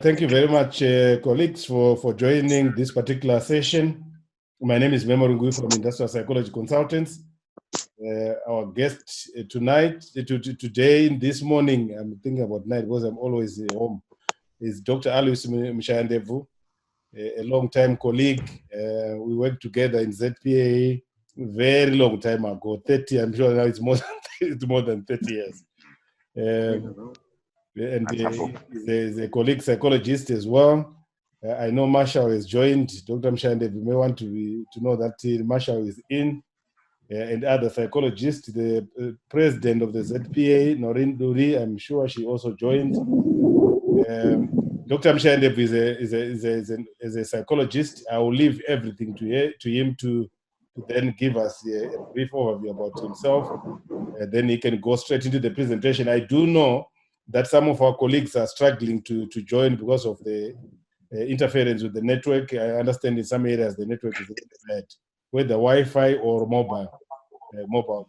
Thank you very much, colleagues, for joining this particular session. My name is Memorungui from Industrial Psychology Consultants. Our guest tonight, today, this morning, I'm thinking about night because I'm always home, is Dr. Mushayandebvu, a long-time colleague. We worked together in ZPA very long time ago, 30, I'm sure now it's more than 30 years. And he's a colleague psychologist as well. I know Marshall has joined. Dr. Mushayandebvu, you may want to know that Marshall is in, and other psychologists. The president of the ZPA, Noreen Duri, I'm sure she also joined. Dr. Mushayandebvu is a psychologist. I will leave everything to him to then give us a brief overview about himself. Then he can go straight into the presentation. I do know that some of our colleagues are struggling to join because of the interference with the network. I understand in some areas the network is bad, whether Wi-Fi or mobile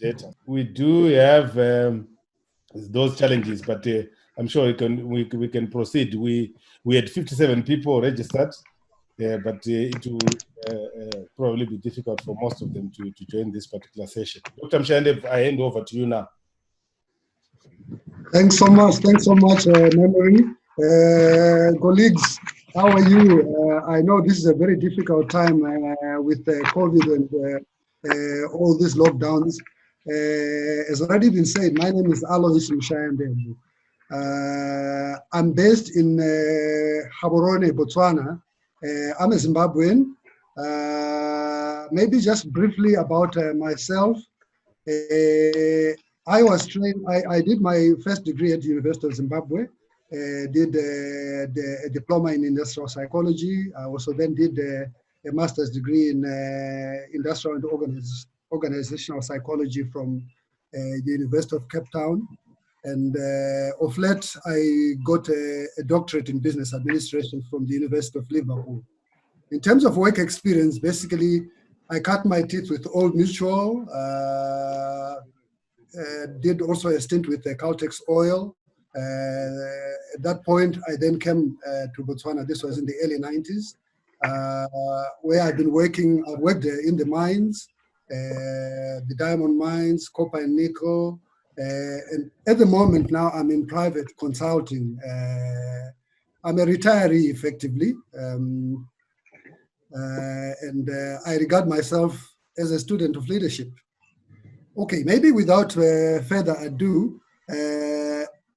data. We do have those challenges, but I'm sure we can proceed. We had 57 people registered, but it will probably be difficult for most of them to join this particular session. Dr. Mushayandebvu, I hand over to you now. Thanks so much, Memory. Colleagues, how are you? I know this is a very difficult time with COVID and all these lockdowns. As already been said, my name is Mushayandebvu. I'm based in Gaborone, Botswana. I'm a Zimbabwean. Maybe just briefly about myself. I was trained, I did my first degree at the University of Zimbabwe, did a diploma in industrial psychology. I also then did a master's degree in industrial and organizational psychology from the University of Cape Town. And of late, I got a doctorate in business administration from the University of Liverpool. In terms of work experience, basically, I cut my teeth with Old Mutual, did also a stint with the Caltex Oil. At that point, I then came to Botswana. This was in the early 90s, where I've been working. I worked in the mines, the diamond mines, copper and nickel. And at the moment now, I'm in private consulting. I'm a retiree, effectively. And I regard myself as a student of leadership. Okay, maybe without further ado,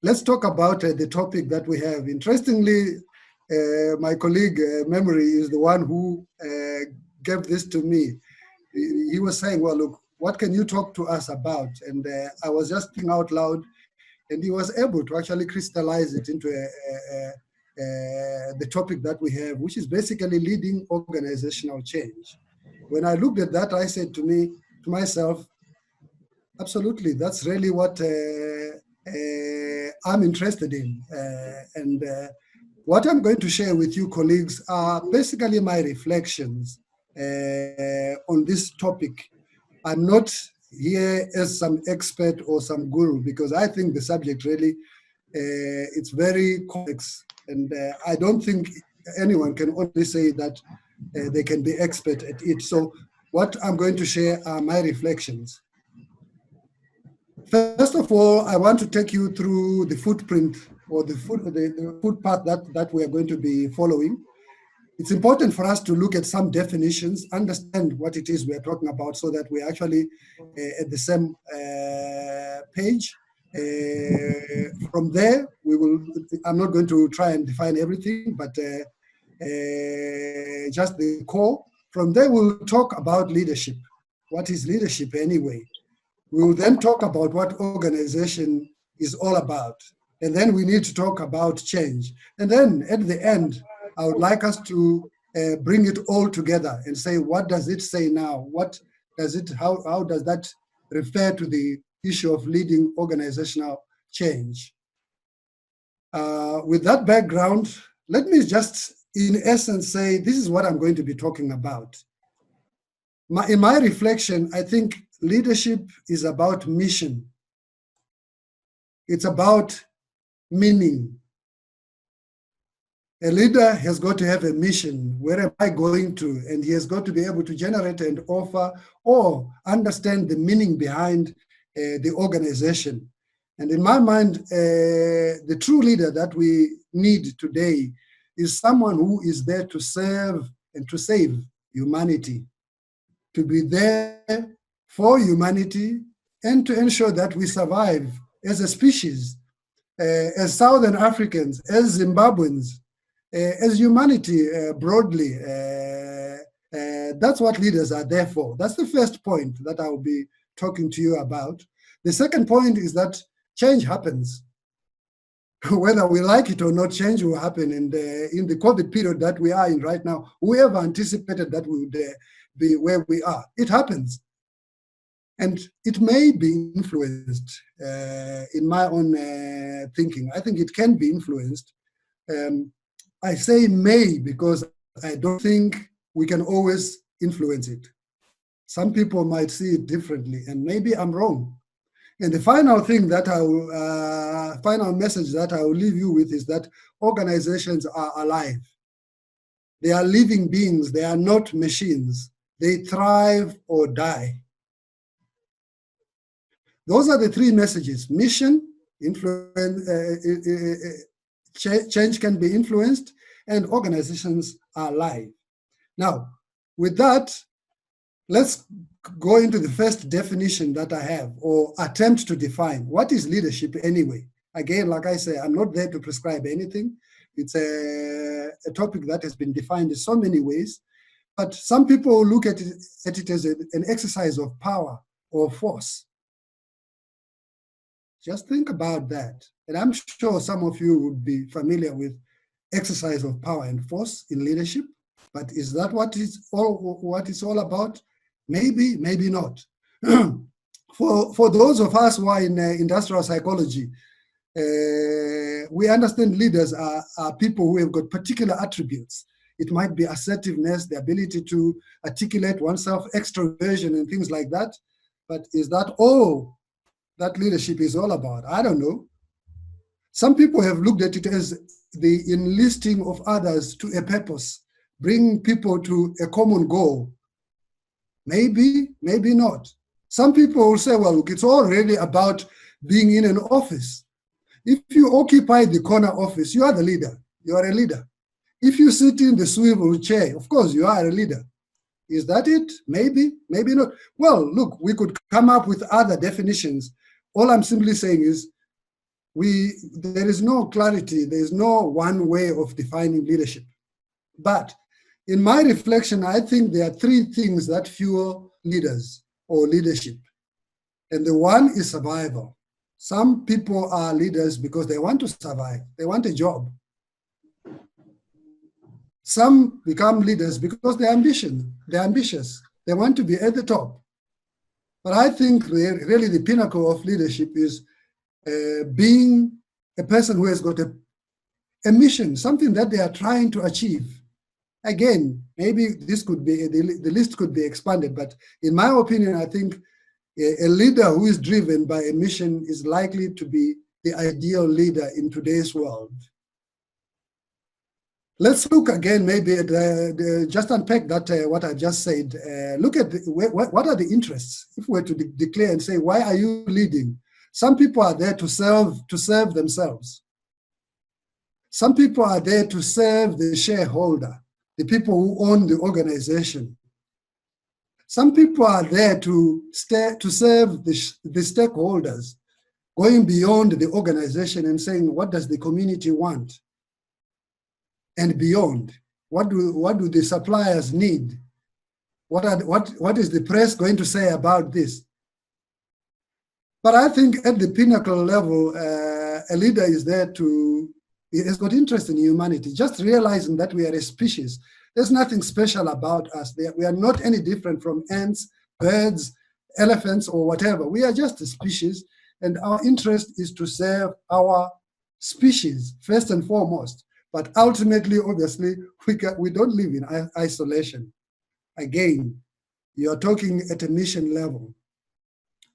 let's talk about the topic that we have. Interestingly, my colleague Memory is the one who gave this to me. He was saying, well, look, what can you talk to us about? And I was just thinking out loud, and he was able to actually crystallize it into the topic that we have, which is basically leading organizational change. When I looked at that, I said to myself, absolutely, that's really what I'm interested in. And what I'm going to share with you, colleagues, are basically my reflections on this topic. I'm not here as some expert or some guru, because I think the subject really, it's very complex. And I don't think anyone can only say that they can be expert at it. So what I'm going to share are my reflections. First of all, I want to take you through the footprint or the footpath that we are going to be following. It's important for us to look at some definitions, understand what it is we are talking about, so that we're actually at the same page. From there, I'm not going to try and define everything, but just the core. From there, we'll talk about leadership. What is leadership anyway? We will then talk about what organization is all about. And then we need to talk about change. And then at the end, I would like us to bring it all together and say, what does it say now? What does it, how does that refer to the issue of leading organizational change? With that background, let me just, in essence, say, this is what I'm going to be talking about. In my reflection, I think leadership is about mission. It's about meaning. A leader has got to have a mission. Where am I going to? And he has got to be able to generate and offer or understand the meaning behind the organization. And in my mind, the true leader that we need today is someone who is there to serve and to save humanity, to be there for humanity, and to ensure that we survive as a species, as Southern Africans, as Zimbabweans, as humanity broadly. That's what leaders are there for. That's the first point that I will be talking to you about. The second point is that change happens. Whether we like it or not, change will happen. And in the COVID period that we are in right now, whoever anticipated that we would be where we are, it happens. And it may be influenced in my own thinking. I think it can be influenced. I say may because I don't think we can always influence it. Some people might see it differently, and maybe I'm wrong. And the final thing that I will, final message that I will leave you with is that organizations are alive. They are living beings. They are not machines. They thrive or die. Those are the three messages: mission, influence, change can be influenced, and organizations are alive. Now, with that, let's go into the first definition that I have, or attempt to define. What is leadership anyway? Again, like I say, I'm not there to prescribe anything. It's a topic that has been defined in so many ways, but some people look at it as an exercise of power or force. Just think about that. And I'm sure some of you would be familiar with exercise of power and force in leadership, but is that what it's all about? Maybe, maybe not. For those of us who are in industrial psychology, we understand leaders are people who have got particular attributes. It might be assertiveness, the ability to articulate oneself, extroversion and things like that. But is that all that leadership is all about? I don't know. Some people have looked at it as the enlisting of others to a purpose, bringing people to a common goal. Maybe, maybe not. Some people will say, well, look, it's all really about being in an office. If you occupy the corner office, you are the leader. You are a leader. If you sit in the swivel chair, of course, you are a leader. Is that it? Maybe, maybe not. Well, look, we could come up with other definitions. All I'm simply saying is there is no clarity. There is no one way of defining leadership. But in my reflection, I think there are three things that fuel leaders or leadership. And the one is survival. Some people are leaders because they want to survive. They want a job. Some become leaders because they're ambitious. They want to be at the top. But I think really the pinnacle of leadership is being a person who has got a mission, something that they are trying to achieve. Again, maybe this could be, the list could be expanded, but in my opinion, I think a leader who is driven by a mission is likely to be the ideal leader in today's world. Let's look again, maybe at just unpack that what I just said. Look at what are the interests. If we were to declare and say, why are you leading? Some people are there to serve themselves. Some people are there to serve the shareholder, the people who own the organization. Some people are there to serve the stakeholders, going beyond the organization and saying, what does the community want? And beyond, what do the suppliers need? What is the press going to say about this? But I think at the pinnacle level, a leader is there he has got interest in humanity, just realizing that we are a species. There's nothing special about us. We are not any different from ants, birds, elephants, or whatever. We are just a species, and our interest is to serve our species, first and foremost. But ultimately, obviously, we don't live in isolation. Again, you're talking at a mission level.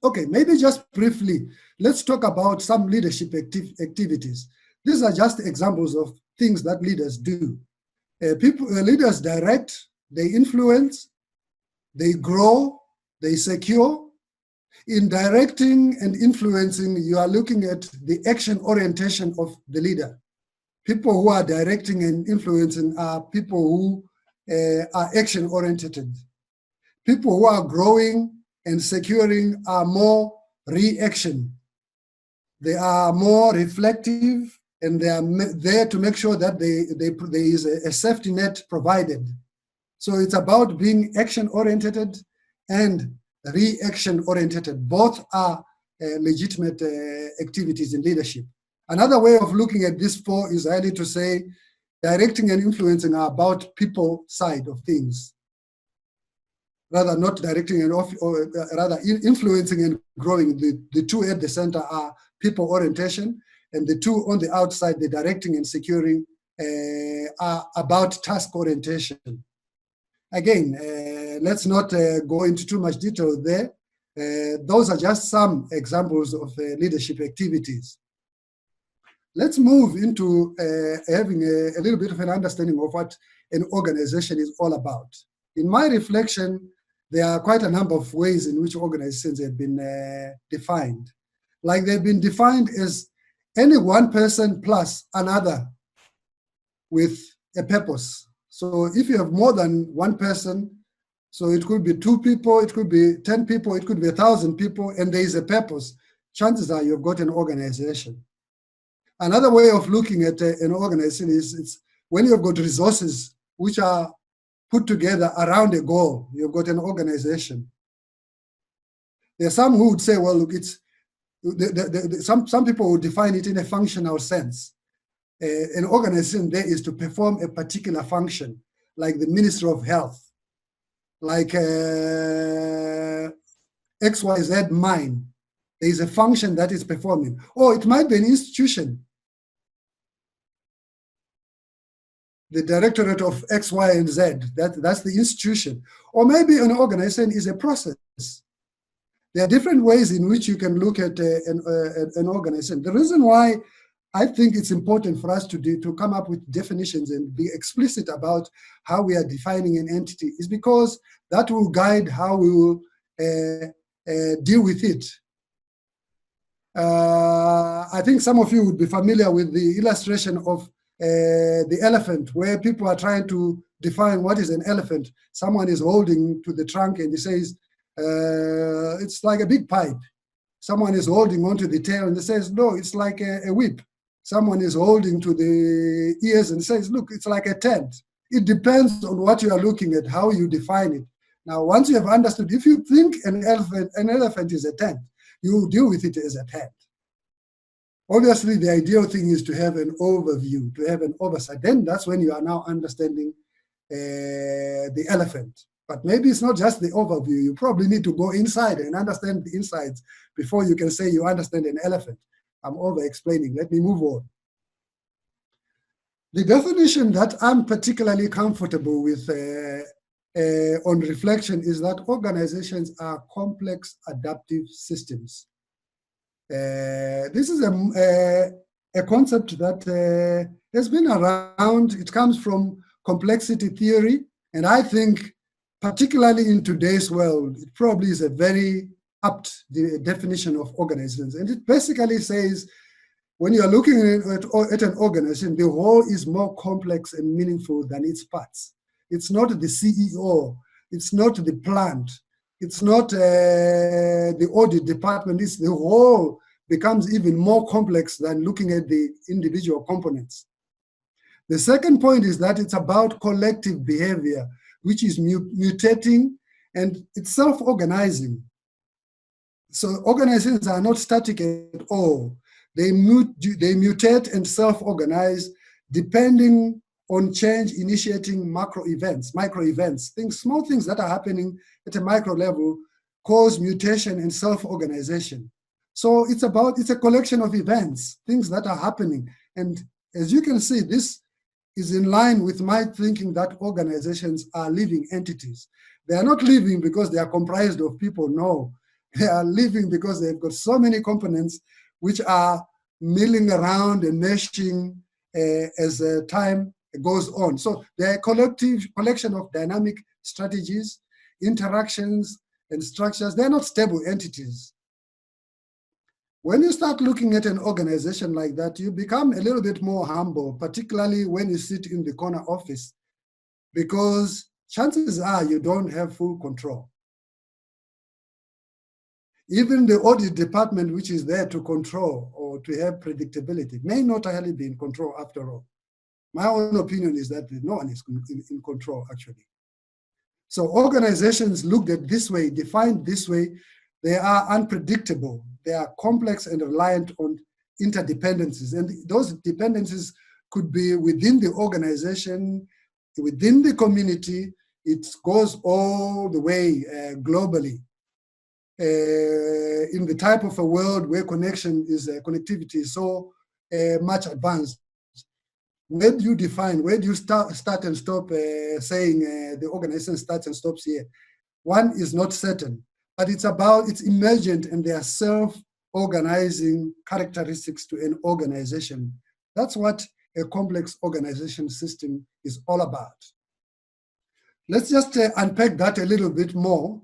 Okay, maybe just briefly, let's talk about some leadership activities These are just examples of things that leaders do. Leaders direct, they influence, they grow, they secure. In directing and influencing, you are looking at the action orientation of the leader. People who are directing and influencing are people who are action oriented. People who are growing and securing are more reaction. They are more reflective, and they are there to make sure that there is a safety net provided. So it's about being action-oriented and reaction-oriented. Both are legitimate activities in leadership. Another way of looking at this four is really to say directing and influencing are about people side of things. Rather not directing and rather influencing and growing. The two at the center are people orientation, and the two on the outside, the directing and securing, are about task orientation. Again, let's not go into too much detail there. Those are just some examples of leadership activities. Let's move into having a little bit of an understanding of what an organization is all about. In my reflection, there are quite a number of ways in which organizations have been defined. Like they've been defined as any one person plus another with a purpose. So if you have more than one person, so it could be 2 people, it could be 10 people, it could be 1,000 people, and there is a purpose, chances are you've got an organization. Another way of looking at an organization is it's when you've got resources which are put together around a goal, you've got an organization. There are some who would say, well, look, it's some people would define it in a functional sense. An organization there is to perform a particular function, like the Ministry of Health, like XYZ mine. There is a function that is performing. Or it might be an institution. The directorate of X, Y, and Z, that's the institution. Or maybe an organization is a process. There are different ways in which you can look at an organization. The reason why I think it's important for us to come up with definitions and be explicit about how we are defining an entity is because that will guide how we will deal with it. I think some of you would be familiar with the illustration of the elephant, where people are trying to define what is an elephant. Someone is holding to the trunk and he says, it's like a big pipe. Someone is holding onto the tail and he says, no, it's like a whip. Someone is holding to the ears and says, look, it's like a tent. It depends on what you are looking at, how you define it. Now, once you have understood, if you think an elephant is a tent, you deal with it as a tent. Obviously, the ideal thing is to have an overview, to have an oversight. Then that's when you are now understanding the elephant. But maybe it's not just the overview. You probably need to go inside and understand the insides before you can say you understand an elephant. I'm over-explaining. Let me move on. The definition that I'm particularly comfortable with on reflection is that organizations are complex adaptive systems. This is a concept that has been around. It comes from complexity theory, and I think particularly in today's world, it probably is a very apt definition of organizations. And it basically says, when you're looking at an organization, the whole is more complex and meaningful than its parts. It's not the CEO, it's not the plant, it's not the audit department, it's the whole becomes even more complex than looking at the individual components. The second point is that it's about collective behavior, which is mutating and it's self-organizing. So organizations are not static at all. They mutate and self-organize depending on change initiating micro events, things, small things that are happening at a micro level cause mutation and self-organization. So it's a collection of events, things that are happening. And as you can see, this is in line with my thinking that organizations are living entities. They are not living because they are comprised of people, no. They are living because they've got so many components which are milling around and meshing as time goes on. So they're a collection of dynamic strategies, interactions, and structures. They're not stable entities. When you start looking at an organization like that, you become a little bit more humble, particularly when you sit in the corner office, because chances are you don't have full control. Even the audit department, which is there to control or to have predictability, may not really be in control after all. My own opinion is that no one is in control, actually. So organizations looked at this way, defined this way, they are unpredictable. They are complex and reliant on interdependencies. And those dependencies could be within the organization, within the community. It goes all the way globally. In the type of a world where connectivity is so much advanced, where do you define, where do you start and stop saying the organization starts and stops here? One is not certain, but it's emergent, and there are self-organizing characteristics to an organization. That's what a complex organization system is all about. Let's just unpack that a little bit more.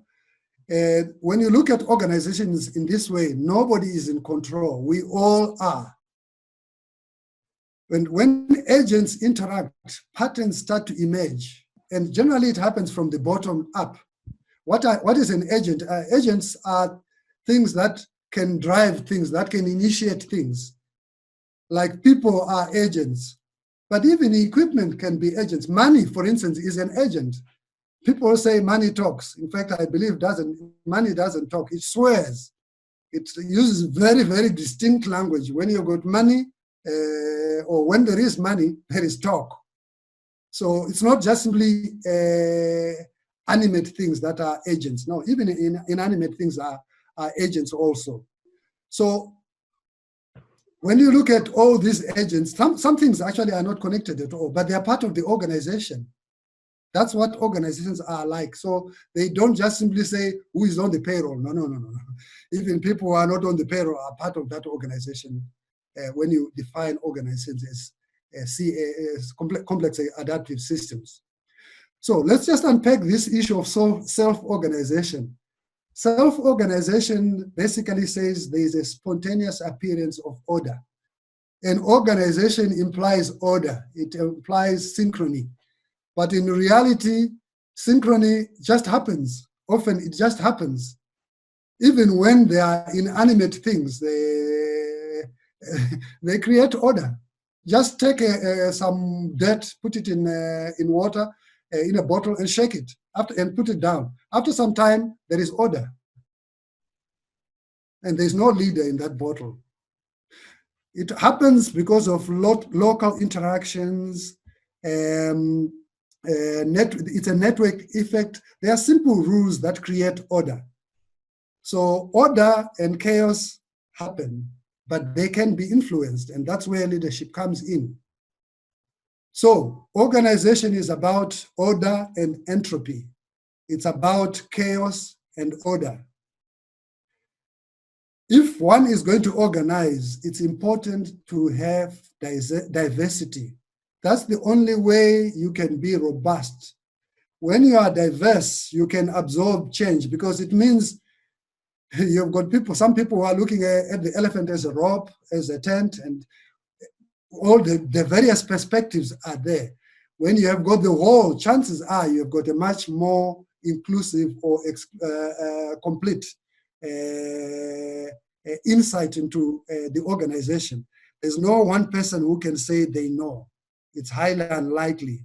When you look at organizations in this way, nobody is in control. We all are. And when agents interact, patterns start to emerge. And generally it happens from the bottom up. What is an agent? Agents are things that can drive things, that can initiate things. Like people are agents. But even equipment can be agents. Money, for instance, is an agent. People say money talks. In fact, I believe money doesn't talk. It swears. It uses very, very distinct language. When you got money, or when there is money, there is talk. So it's not just simply animate things that are agents. No, even inanimate things are agents also. So when you look at all these agents, some things actually are not connected at all, but they are part of the organization. That's what organizations are like. So they don't just simply say who is on the payroll. No. Even people who are not on the payroll are part of that organization. When you define organizations as complex adaptive systems. So let's just unpack this issue of self-organization. Self-organization basically says there is a spontaneous appearance of order. An organization implies order. It implies synchrony. But in reality, synchrony just happens. Often it just happens. Even when they are inanimate things, they create order. Just take some dirt, put it in water, in a bottle, and shake it and put it down. After some time, there is order. And there's no leader in that bottle. It happens because of local interactions. It's a network effect. There are simple rules that create order. So order and chaos happen, but they can be influenced, and that's where leadership comes in. So organization is about order and entropy. It's about chaos and order. If one is going to organize, it's important to have diversity. That's the only way you can be robust. When you are diverse, you can absorb change, because it means you've got some people who are looking at the elephant as a rope, as a tent, and all the various perspectives are there. When you have got the whole, chances are you've got a much more inclusive or complete insight into the organization. There's no one person who can say they know. It's highly unlikely.